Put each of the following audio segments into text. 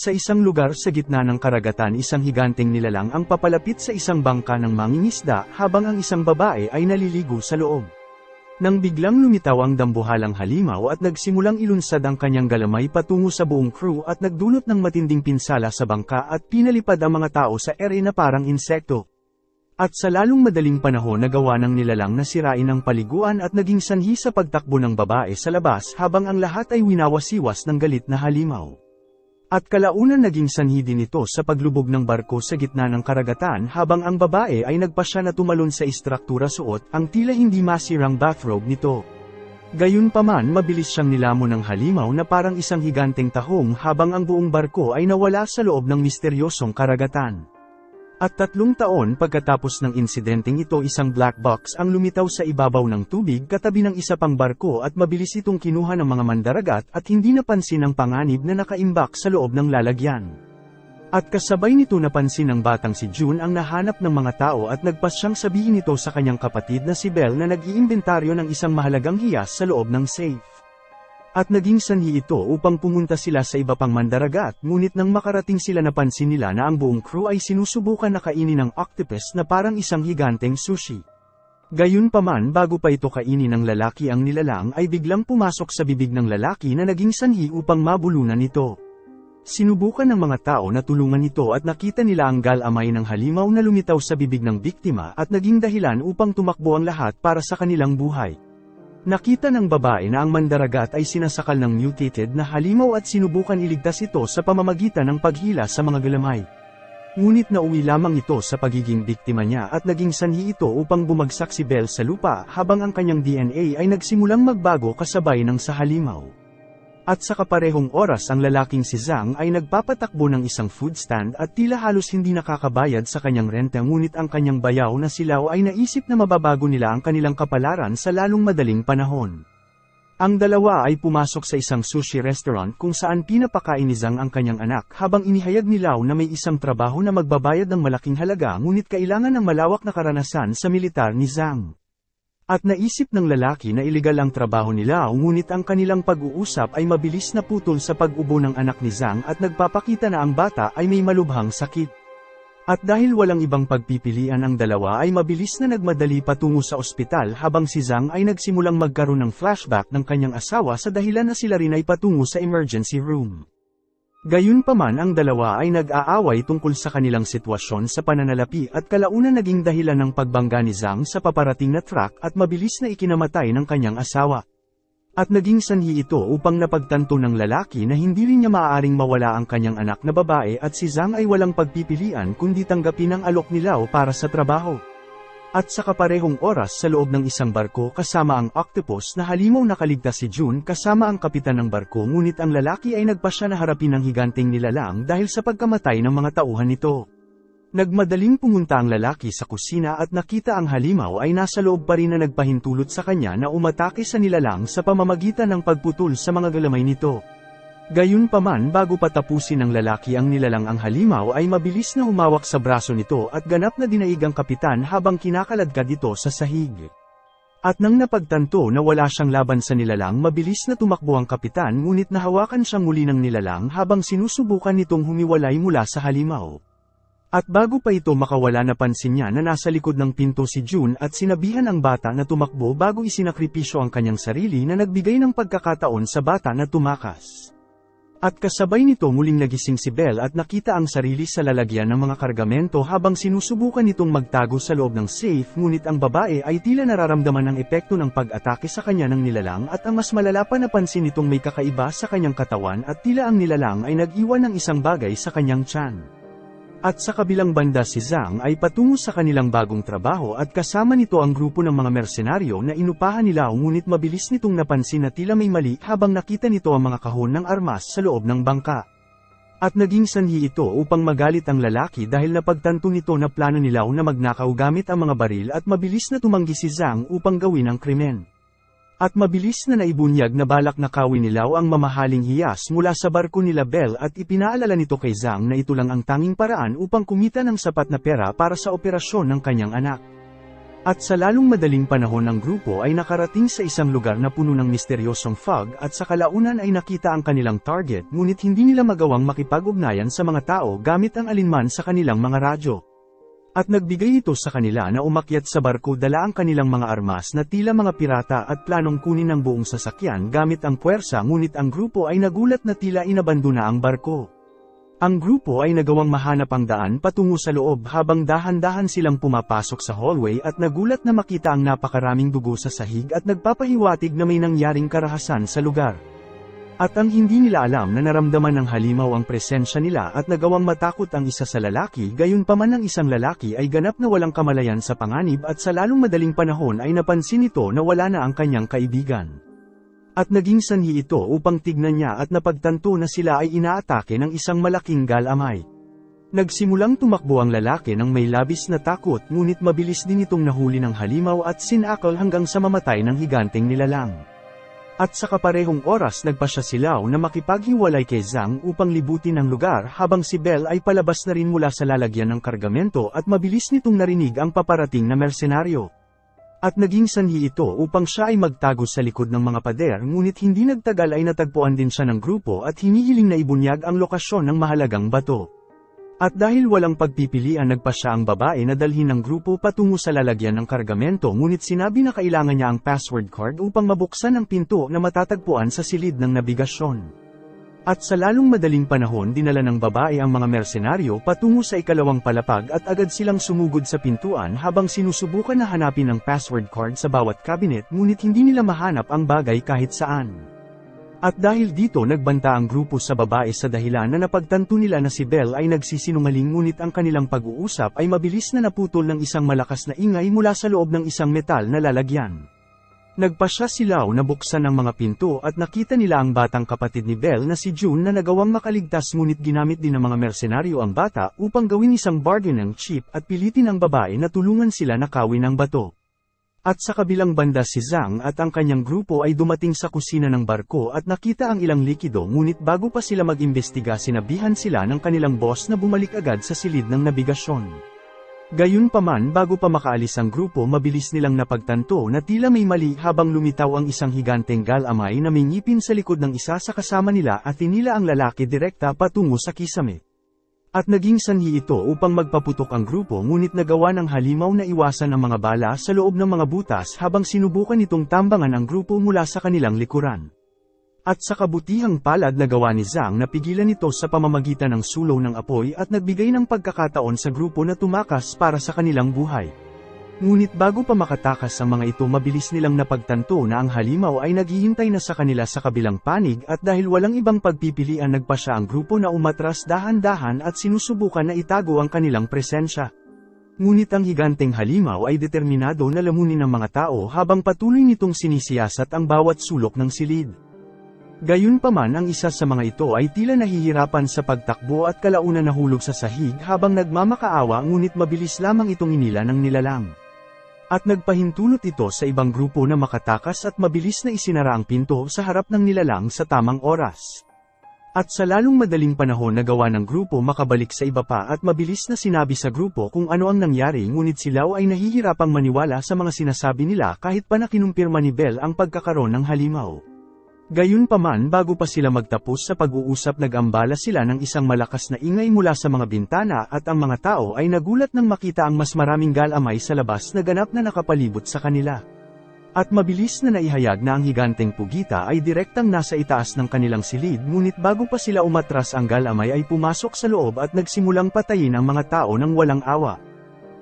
Sa isang lugar sa gitna ng karagatan, isang higanteng nilalang ang papalapit sa isang bangka ng mangingisda habang ang isang babae ay naliligo sa loob. Nang biglang lumitaw ang dambuhalang halimaw at nagsimulang ilunsad ang kanyang galamay patungo sa buong crew at nagdulot ng matinding pinsala sa bangka at pinalipad ang mga tao sa ere na parang insekto. At sa lalong madaling panahon nagawa ng nilalang na sirain ang paliguan at naging sanhi sa pagtakbo ng babae sa labas habang ang lahat ay winawasiwas ng galit na halimaw. At kalaunan naging sanhi din ito sa paglubog ng barko sa gitna ng karagatan habang ang babae ay nagpasya na tumalon sa istruktura suot ang tila hindi masirang bathrobe nito. Gayunpaman mabilis siyang nilamon ng halimaw na parang isang higanteng tahong habang ang buong barko ay nawala sa loob ng misteryosong karagatan. At 3 taon pagkatapos ng insidenteng ito, isang black box ang lumitaw sa ibabaw ng tubig katabi ng isa pang barko at mabilis itong kinuha ng mga mandaragat at hindi napansin ang panganib na nakaimbak sa loob ng lalagyan. At kasabay nito napansin ng batang si June ang nahanap ng mga tao at nagpasyang sabihin ito sa kanyang kapatid na si Belle na nag-iimbentaryo ng isang mahalagang hiyas sa loob ng safe. At naging sanhi ito upang pumunta sila sa iba pang mandaragat, ngunit nang makarating sila napansin nila na ang buong crew ay sinusubukan na kainin ng octopus na parang isang higanteng sushi. Gayunpaman bago pa ito kainin ng lalaki ang nilalang ay biglang pumasok sa bibig ng lalaki na naging sanhi upang mabulunan ito. Sinubukan ng mga tao na tulungan ito at nakita nila ang galamay ng halimaw na lumitaw sa bibig ng biktima at naging dahilan upang tumakbo ang lahat para sa kanilang buhay. Nakita ng babae na ang mandaragat ay sinasakal ng mutated na halimaw at sinubukan iligtas ito sa pamamagitan ng paghila sa mga galamay. Ngunit nauwi lamang ito sa pagiging biktima niya at naging sanhi ito upang bumagsak si Belle sa lupa habang ang kanyang DNA ay nagsimulang magbago kasabay ng sa halimaw. At sa kaparehong oras ang lalaking si Zhang ay nagpapatakbo ng isang food stand at tila halos hindi nakakabayad sa kanyang renta, ngunit ang kanyang bayaw na silaw ay naisip na mababago nila ang kanilang kapalaran sa lalong madaling panahon. Ang dalawa ay pumasok sa isang sushi restaurant kung saan pinapakain ni Zhang ang kanyang anak habang inihayag ni Lau na may isang trabaho na magbabayad ng malaking halaga ngunit kailangan ng malawak na karanasan sa militar ni Zhang. At naisip ng lalaki na iligal ang trabaho nila, ngunit ang kanilang pag-uusap ay mabilis na putol sa pag-ubo ng anak ni Zhang at nagpapakita na ang bata ay may malubhang sakit. At dahil walang ibang pagpipilian, ang dalawa ay mabilis na nagmadali patungo sa ospital habang si Zhang ay nagsimulang magkaroon ng flashback ng kanyang asawa sa dahilan na sila rin ay patungo sa emergency room. Gayunpaman ang dalawa ay nag-aaway tungkol sa kanilang sitwasyon sa pananalapi at kalaunan naging dahilan ng pagbangga ni Zhang sa paparating na truck at mabilis na ikinamatay ng kanyang asawa. At naging sanhi ito upang napagtanto ng lalaki na hindi rin niya maaaring mawala ang kanyang anak na babae at si Zhang ay walang pagpipilian kundi tanggapin ang alok ni Lau para sa trabaho. At sa kaparehong oras sa loob ng isang barko kasama ang octopus na halimaw nakaligtas si June kasama ang kapitan ng barko, ngunit ang lalaki ay nagpasya na harapin ang higanteng nilalang dahil sa pagkamatay ng mga tauhan nito. Nagmadaling pumunta ang lalaki sa kusina at nakita ang halimaw ay nasa loob pa rin na nagpahintulot sa kanya na umatake sa nilalang sa pamamagitan ng pagputol sa mga galamay nito. Gayunpaman bago pa tapusin ng lalaki ang nilalang, ang halimaw ay mabilis na humawak sa braso nito at ganap na dinaig ang kapitan habang kinakaladkad ito sa sahig. At nang napagtanto na wala siyang laban sa nilalang, mabilis na tumakbo ang kapitan, ngunit nahawakan siyang muli ng nilalang habang sinusubukan nitong humiwalay mula sa halimaw. At bago pa ito makawala, napansin niya na nasa likod ng pinto si June at sinabihan ang bata na tumakbo bago isinakripisyo ang kanyang sarili na nagbigay ng pagkakataon sa bata na tumakas. At kasabay nito muling nagising si Belle at nakita ang sarili sa lalagyan ng mga kargamento habang sinusubukan nitong magtago sa loob ng safe, ngunit ang babae ay tila nararamdaman ang epekto ng pag-atake sa kanya ng nilalang at ang mas malala pa, napansin nitong may kakaiba sa kanyang katawan at tila ang nilalang ay nag-iwan ng isang bagay sa kanyang tiyan. At sa kabilang banda si Zhang ay patungo sa kanilang bagong trabaho at kasama nito ang grupo ng mga mersenaryo na inupahan nila, ngunit mabilis nitong napansin na tila may mali habang nakita nito ang mga kahon ng armas sa loob ng bangka. At naging sanhi ito upang magalit ang lalaki dahil napagtanto nito na plano nila na magnakaw gamit ang mga baril at mabilis na tumanggi si Zhang upang gawin ang krimen. At mabilis na naibunyag na balak nakawin ni Lau ang mamahaling hiyas mula sa barko nila Belle at ipinaalala nito kay Zhang na ito lang ang tanging paraan upang kumita ng sapat na pera para sa operasyon ng kanyang anak. At sa lalong madaling panahon ang grupo ay nakarating sa isang lugar na puno ng misteryosong fog at sa kalaunan ay nakita ang kanilang target ngunit hindi nila magawang makipag-ugnayan sa mga tao gamit ang alinman sa kanilang mga radyo. At nagbigay ito sa kanila na umakyat sa barko dala ang kanilang mga armas na tila mga pirata at planong kunin ang buong sasakyan gamit ang puwersa ngunit ang grupo ay nagulat na tila inabandona ang barko. Ang grupo ay nagawang mahanap ang daan patungo sa loob habang dahan-dahan silang pumapasok sa hallway at nagulat na makita ang napakaraming dugo sa sahig at nagpapahiwatig na may nangyaring karahasan sa lugar. At ang hindi nila alam na naramdaman ng halimaw ang presensya nila at nagawang matakot ang isa sa lalaki gayunpaman ang isang lalaki ay ganap na walang kamalayan sa panganib at sa lalong madaling panahon ay napansin nito na wala na ang kanyang kaibigan. At naging sanhi ito upang tignan niya at napagtanto na sila ay inaatake ng isang malaking galamay. Nagsimulang tumakbo ang lalaki ng may labis na takot ngunit mabilis din itong nahuli ng halimaw at sinakal hanggang sa mamatay ng higanteng nilalang. At sa kaparehong oras nagpasya si Lau na makipaghiwalay kay Zhang upang libutin ang lugar habang si Belle ay palabas na rin mula sa lalagyan ng kargamento at mabilis nitong narinig ang paparating na mersenaryo. At naging sanhi ito upang siya ay magtago sa likod ng mga pader ngunit hindi nagtagal ay natagpuan din siya ng grupo at hinihiling na ibunyag ang lokasyon ng mahalagang bato. At dahil walang pagpipilian nagpa siya ang babae na dalhin ng grupo patungo sa lalagyan ng kargamento ngunit sinabi na kailangan niya ang password card upang mabuksan ang pinto na matatagpuan sa silid ng nabigasyon. At sa lalong madaling panahon dinala ng babae ang mga mersenaryo patungo sa ikalawang palapag at agad silang sumugod sa pintuan habang sinusubukan na hanapin ang password card sa bawat cabinet ngunit hindi nila mahanap ang bagay kahit saan. At dahil dito nagbanta ang grupo sa babae sa dahilan na napagtanto nila na si Belle ay nagsisinungaling ngunit ang kanilang pag-uusap ay mabilis na naputol ng isang malakas na ingay mula sa loob ng isang metal na lalagyan. Nagpasya si Lau na buksan ang mga pinto at nakita nila ang batang kapatid ni Belle na si June na nagawang makaligtas ngunit ginamit din ng mga mersenaryo ang bata upang gawin isang bargain ng chip at pilitin ang babae na tulungan sila nakawin ang bato. At sa kabilang banda si Zhang at ang kanyang grupo ay dumating sa kusina ng barko at nakita ang ilang likido ngunit bago pa sila mag-imbestiga sinabihan sila ng kanilang boss na bumalik agad sa silid ng nabigasyon. Gayunpaman bago pa makaalis ang grupo mabilis nilang napagtanto na tila may mali habang lumitaw ang isang higanteng galamay na may ngipin sa likod ng isa sa kasama nila at tinila ang lalaki direkta patungo sa kisame. At naging sanhi ito upang magpaputok ang grupo ngunit nagawa ng halimaw na iwasan ang mga bala sa loob ng mga butas habang sinubukan itong tambangan ang grupo mula sa kanilang likuran. At sa kabutihang palad nagawa ni Zhang na pigilan ito sa pamamagitan ng sulong ng apoy at nagbigay ng pagkakataon sa grupo na tumakas para sa kanilang buhay. Ngunit bago pa makatakas ang mga ito mabilis nilang napagtanto na ang halimaw ay naghihintay na sa kanila sa kabilang panig at dahil walang ibang pagpipilian nagpasya ang grupo na umatras dahan-dahan at sinusubukan na itago ang kanilang presensya. Ngunit ang higanteng halimaw ay determinado na lamunin ng mga tao habang patuloy nitong sinisiyasat ang bawat sulok ng silid. Gayunpaman ang isa sa mga ito ay tila nahihirapan sa pagtakbo at kalaunan nahulog sa sahig habang nagmamakaawa ngunit mabilis lamang itong inila ng nilalang. At nagpahintulot ito sa ibang grupo na makatakas at mabilis na isinara ang pinto sa harap ng nilalang sa tamang oras. At sa lalong madaling panahon nagawa ng grupo makabalik sa iba pa at mabilis na sinabi sa grupo kung ano ang nangyari ngunit si Lau ay nahihirapang maniwala sa mga sinasabi nila kahit pa na kinumpirma ni Belle ang pagkakaroon ng halimaw. Gayunpaman bago pa sila magtapos sa pag-uusap nag-ambala sila ng isang malakas na ingay mula sa mga bintana at ang mga tao ay nagulat nang makita ang mas maraming galamay sa labas na ganap na nakapalibot sa kanila. At mabilis na naihayag na ang higanteng pugita ay direktang nasa itaas ng kanilang silid ngunit bago pa sila umatras ang galamay ay pumasok sa loob at nagsimulang patayin ang mga tao ng walang awa.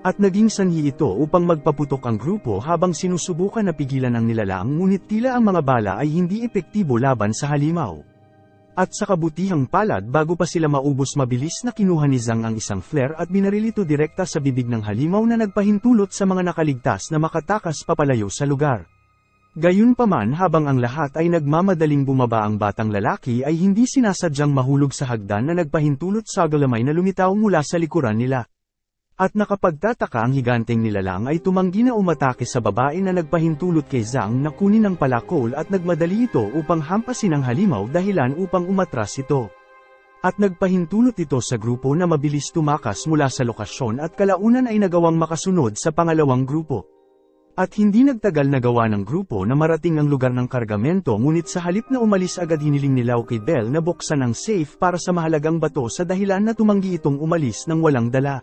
At naging sanhi ito upang magpaputok ang grupo habang sinusubukan na pigilan ang nilalang ngunit tila ang mga bala ay hindi epektibo laban sa halimaw. At sa kabutihang palad bago pa sila maubos mabilis na kinuha ni Zhang ang isang flare at binaril ito direkta sa bibig ng halimaw na nagpahintulot sa mga nakaligtas na makatakas papalayo sa lugar. Gayunpaman habang ang lahat ay nagmamadaling bumaba ang batang lalaki ay hindi sinasadyang mahulog sa hagdan na nagpahintulot sa galamay na lumitaw mula sa likuran nila. At nakapagtataka ang higanteng nilalang ay tumanggi na umatake sa babae na nagpahintulot kay Zhang na kunin ang palakol at nagmadali ito upang hampasin ang halimaw dahilan upang umatras ito. At nagpahintulot ito sa grupo na mabilis tumakas mula sa lokasyon at kalaunan ay nagawang makasunod sa pangalawang grupo. At hindi nagtagal na gawa ng grupo na marating ang lugar ng kargamento, ngunit sa halip na umalis agad hiniling ni Lau kay Bell na buksan ang safe para sa mahalagang bato sa dahilan na tumanggi itong umalis ng walang dala.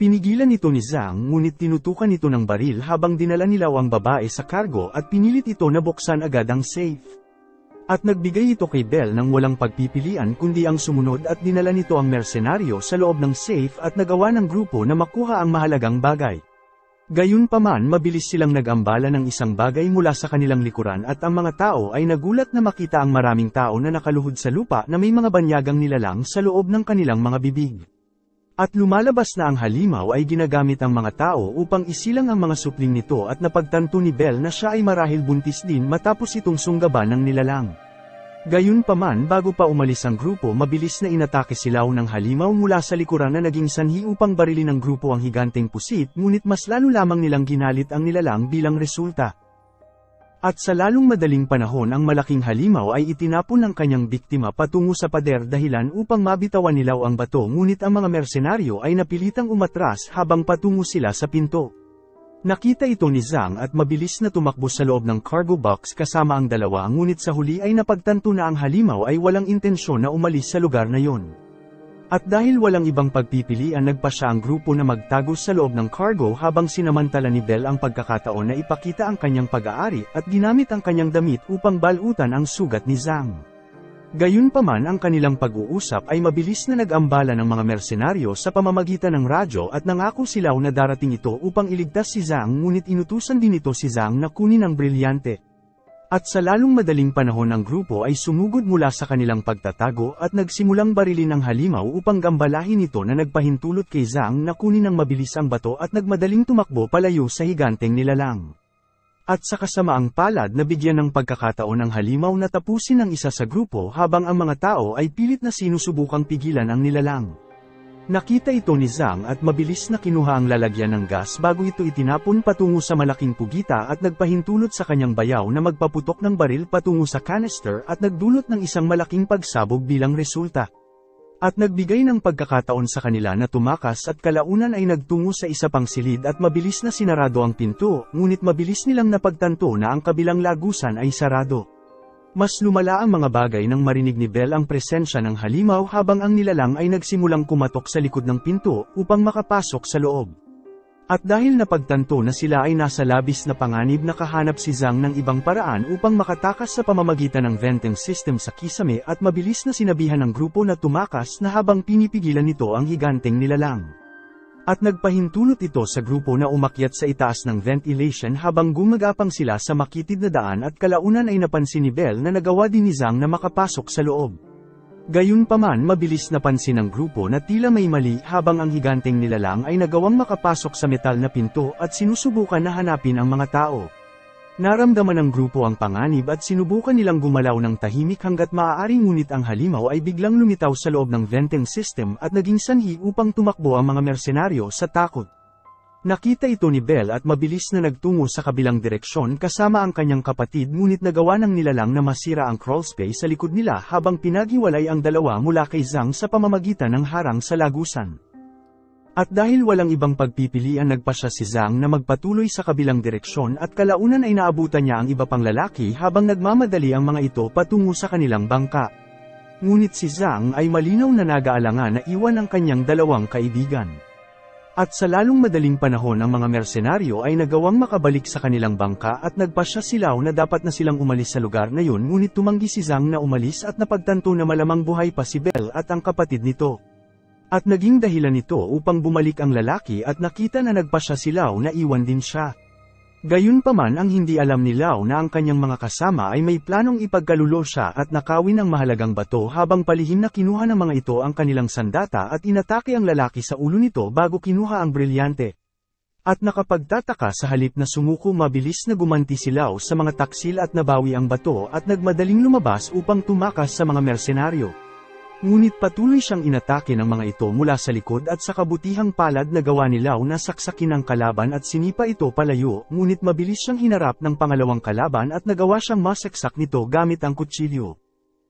Pinigilan ito ni Zhang ngunit tinutukan ito ng baril habang dinala ni Lau ang babae sa cargo at pinilit ito na buksan agad ang safe. At nagbigay ito kay Bell ng walang pagpipilian kundi ang sumunod at dinala nito ang mersenaryo sa loob ng safe at nagawa ng grupo na makuha ang mahalagang bagay. Gayunpaman mabilis silang nag-ambala ng isang bagay mula sa kanilang likuran at ang mga tao ay nagulat na makita ang maraming tao na nakaluhod sa lupa na may mga banyagang nilalang sa loob ng kanilang mga bibig. At lumalabas na ang halimaw ay ginagamit ang mga tao upang isilang ang mga supling nito at napagtanto ni Bell na siya ay marahil buntis din matapos itong sunggaban ng nilalang. Gayunpaman bago pa umalis ang grupo mabilis na inatake si Lau ng halimaw mula sa likuran na naging sanhi upang barilin ng grupo ang higanteng pusit ngunit mas lalo lamang nilang ginalit ang nilalang bilang resulta. At sa lalong madaling panahon ang malaking halimaw ay itinapon ng kanyang biktima patungo sa pader dahilan upang mabitawan ni Lau ang bato ngunit ang mga mersenaryo ay napilitang umatras habang patungo sila sa pinto. Nakita ito ni Zhang at mabilis na tumakbo sa loob ng cargo box kasama ang dalawa ngunit sa huli ay napagtanto na ang halimaw ay walang intensyon na umalis sa lugar na yon. At dahil walang ibang pagpipilian nagpa siya ang grupo na magtago sa loob ng cargo habang sinamantala ni Bell ang pagkakataon na ipakita ang kanyang pag-aari at ginamit ang kanyang damit upang balutan ang sugat ni Zhang. Gayunpaman ang kanilang pag-uusap ay mabilis na nag-ambala ng mga mersenaryo sa pamamagitan ng radyo at nangako sila na darating ito upang iligtas si Zhang ngunit inutusan din ito si Zhang na kunin ang brilyante. At sa lalong madaling panahon ang grupo ay sumugod mula sa kanilang pagtatago at nagsimulang barilin ang halimaw upang gambalahin ito na nagpahintulot kay Zhang na kunin ang mabilis ang bato at nagmadaling tumakbo palayo sa higanteng nilalang. At sa kasamaang palad nabigyan ng pagkakataon ang halimaw na tapusin ang isa sa grupo habang ang mga tao ay pilit na sinusubukang pigilan ang nilalang. Nakita ito ni Zhang at mabilis na kinuha ang lalagyan ng gas bago ito itinapon patungo sa malaking pugita at nagpahintulot sa kanyang bayaw na magpaputok ng baril patungo sa canister at nagdulot ng isang malaking pagsabog bilang resulta. At nagbigay ng pagkakataon sa kanila na tumakas at kalaunan ay nagtungo sa isa pang silid at mabilis na sinarado ang pinto, ngunit mabilis nilang napagtanto na ang kabilang lagusan ay sarado. Mas lumala ang mga bagay nang marinig ni Bell ang presensya ng halimaw habang ang nilalang ay nagsimulang kumatok sa likod ng pinto upang makapasok sa loob. At dahil napagtanto na sila ay nasa labis na panganib nakahanap si Zhang ng ibang paraan upang makatakas sa pamamagitan ng venting system sa kisame at mabilis na sinabihan ng grupo na tumakas na habang pinipigilan nito ang higanteng nilalang. At nagpahintulot ito sa grupo na umakyat sa itaas ng ventilation habang gumagapang sila sa makitid na daan at kalaunan ay napansin ni Bell na nagawa din ni Zhang na makapasok sa loob. Gayunpaman mabilis napansin ng grupo na tila may mali habang ang higanteng nilalang ay nagawang makapasok sa metal na pinto at sinusubukan na hanapin ang mga tao. Naramdaman ng grupo ang panganib at sinubukan nilang gumalaw ng tahimik hanggat maaari ngunit ang halimaw ay biglang lumitaw sa loob ng venting system at naging sanhi upang tumakbo ang mga mersenaryo sa takot. Nakita ito ni Bell at mabilis na nagtungo sa kabilang direksyon kasama ang kanyang kapatid ngunit nagawa ng nilalang na masira ang crawlspace sa likod nila habang pinaghiwalay ang dalawa mula kay Zhang sa pamamagitan ng harang sa lagusan. At dahil walang ibang pagpipilian nagpasya si Zhang na magpatuloy sa kabilang direksyon at kalaunan ay naabutan niya ang iba pang lalaki habang nagmamadali ang mga ito patungo sa kanilang bangka. Ngunit si Zhang ay malinaw na nag-aalangan na iwan ang kanyang dalawang kaibigan. At sa lalong madaling panahon ang mga mersenaryo ay nagawang makabalik sa kanilang bangka at nagpasya sila na dapat na silang umalis sa lugar na yun ngunit tumanggi si Zhang na umalis at napagtanto na malamang buhay pa si Bell at ang kapatid nito. At naging dahilan nito upang bumalik ang lalaki at nakita na nagpasya si Lau na iwan din siya. Gayunpaman ang hindi alam ni Lau na ang kanyang mga kasama ay may planong ipagkalulo siya at nakawin ang mahalagang bato habang palihim na kinuha ng mga ito ang kanilang sandata at inatake ang lalaki sa ulo nito bago kinuha ang brilyante. At nakapagtataka sa halip na sumuko mabilis na gumanti si Lau sa mga taksil at nabawi ang bato at nagmadaling lumabas upang tumakas sa mga mersenaryo. Ngunit patuloy siyang inatake ng mga ito mula sa likod at sa kabutihang palad na gawa ni Lau na saksakin ang kalaban at sinipa ito palayo ngunit mabilis siyang hinarap ng pangalawang kalaban at nagawa siyang masaksak nito gamit ang kutsilyo.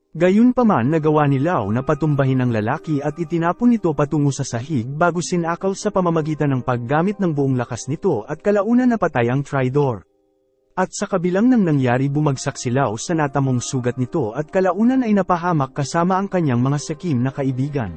Gayunpaman nagawa ni Lau na patumbahin ang lalaki at itinapon ito patungo sa sahig bago sinakal sa pamamagitan ng paggamit ng buong lakas nito at kalaunan napatay ang traidor. At sa kabilang nang nangyari bumagsak si Lau sa natamong sugat nito at kalaunan ay napahamak kasama ang kanyang mga sakim na kaibigan.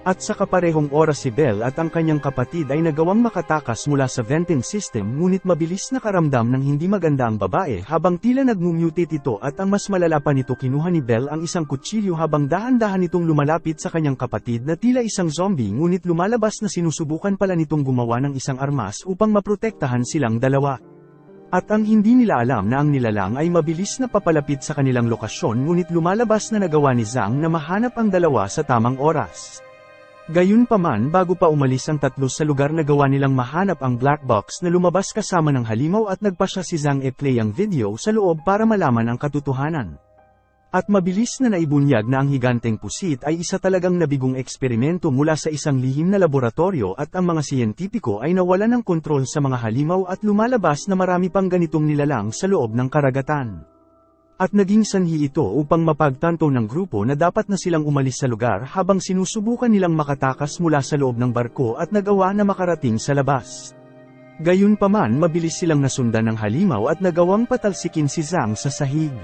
At sa kaparehong oras si Belle at ang kanyang kapatid ay nagawang makatakas mula sa venting system ngunit mabilis nakaramdam ng hindi maganda ang babae habang tila nagmumutate ito at ang mas malala pa nito kinuha ni Belle ang isang kutsilyo habang dahan-dahan itong lumalapit sa kanyang kapatid na tila isang zombie ngunit lumalabas na sinusubukan pala nitong gumawa ng isang armas upang maprotektahan silang dalawa. At ang hindi nila alam na ang nilalang ay mabilis na papalapit sa kanilang lokasyon ngunit lumalabas na nagawa ni Zhang na mahanap ang dalawa sa tamang oras. Gayunpaman bago pa umalis ang tatlo sa lugar nagawa nilang mahanap ang black box na lumabas kasama ng halimaw at nagpasya si Zhang e-play ang video sa loob para malaman ang katotohanan. At mabilis na naibunyag na ang higanteng pusit ay isa talagang nabigong eksperimento mula sa isang lihim na laboratorio at ang mga siyentipiko ay nawalan ng kontrol sa mga halimaw at lumalabas na marami pang ganitong nilalang sa loob ng karagatan. At naging sanhi ito upang mapagtanto ng grupo na dapat na silang umalis sa lugar habang sinusubukan nilang makatakas mula sa loob ng barko at nagawa na makarating sa labas. Gayunpaman mabilis silang nasundan ng halimaw at nagawang patalsikin si Zhang sa sahig.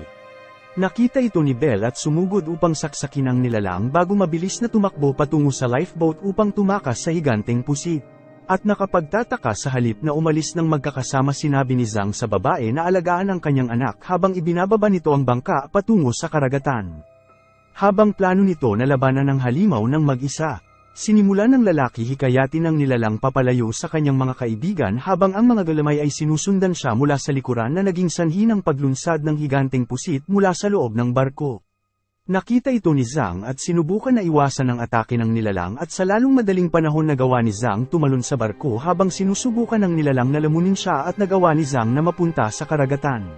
Nakita ito ni Belle at sumugod upang saksakin ang nilalang bago mabilis na tumakbo patungo sa lifeboat upang tumakas sa higanteng pusit. At nakapagtataka sa halip na umalis ng magkakasama sinabi ni Zhang sa babae na alagaan ang kanyang anak habang ibinababa nito ang bangka patungo sa karagatan. Habang plano nito na labanan ang halimaw ng mag-isa, sinimulan ng lalaki hikayatin ang nilalang papalayo sa kanyang mga kaibigan habang ang mga galamay ay sinusundan siya mula sa likuran na naging sanhi ng paglunsad ng higanteng pusit mula sa loob ng barko. Nakita ito ni Zhang at sinubukan na iwasan ang atake ng nilalang at sa lalong madaling panahon nagawa ni Zhang tumalon sa barko habang sinusubukan ng nilalang na lamunin siya at nagawa ni Zhang na mapunta sa karagatan.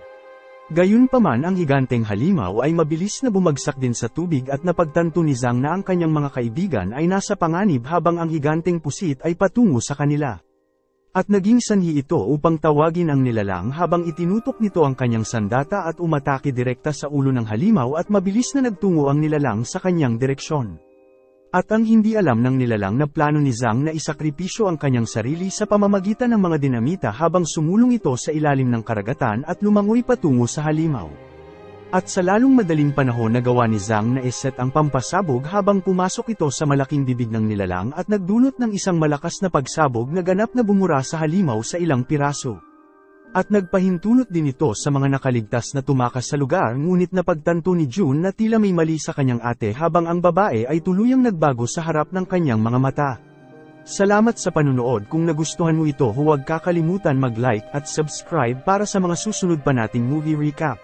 Gayunpaman ang higanteng halimaw ay mabilis na bumagsak din sa tubig at napagtanto ni Zhang na ang kanyang mga kaibigan ay nasa panganib habang ang higanteng pusit ay patungo sa kanila. At naging sanhi ito upang tawagin ang nilalang habang itinutok nito ang kanyang sandata at umatake direkta sa ulo ng halimaw at mabilis na nagtungo ang nilalang sa kanyang direksyon. At ang hindi alam ng nilalang na plano ni Zhang na isakripisyo ang kanyang sarili sa pamamagitan ng mga dinamita habang sumulong ito sa ilalim ng karagatan at lumangoy patungo sa halimaw. At sa lalong madaling panahon nagawa ni Zhang na iset ang pampasabog habang pumasok ito sa malaking bibig ng nilalang at nagdulot ng isang malakas na pagsabog na ganap na bumura sa halimaw sa ilang piraso. At nagpahintulot din ito sa mga nakaligtas na tumakas sa lugar ngunit napagtanto ni June na tila may mali sa kanyang ate habang ang babae ay tuluyang nagbago sa harap ng kanyang mga mata. Salamat sa panunood. Kung nagustuhan mo ito huwag kakalimutan mag-like at subscribe para sa mga susunod pa nating movie recap.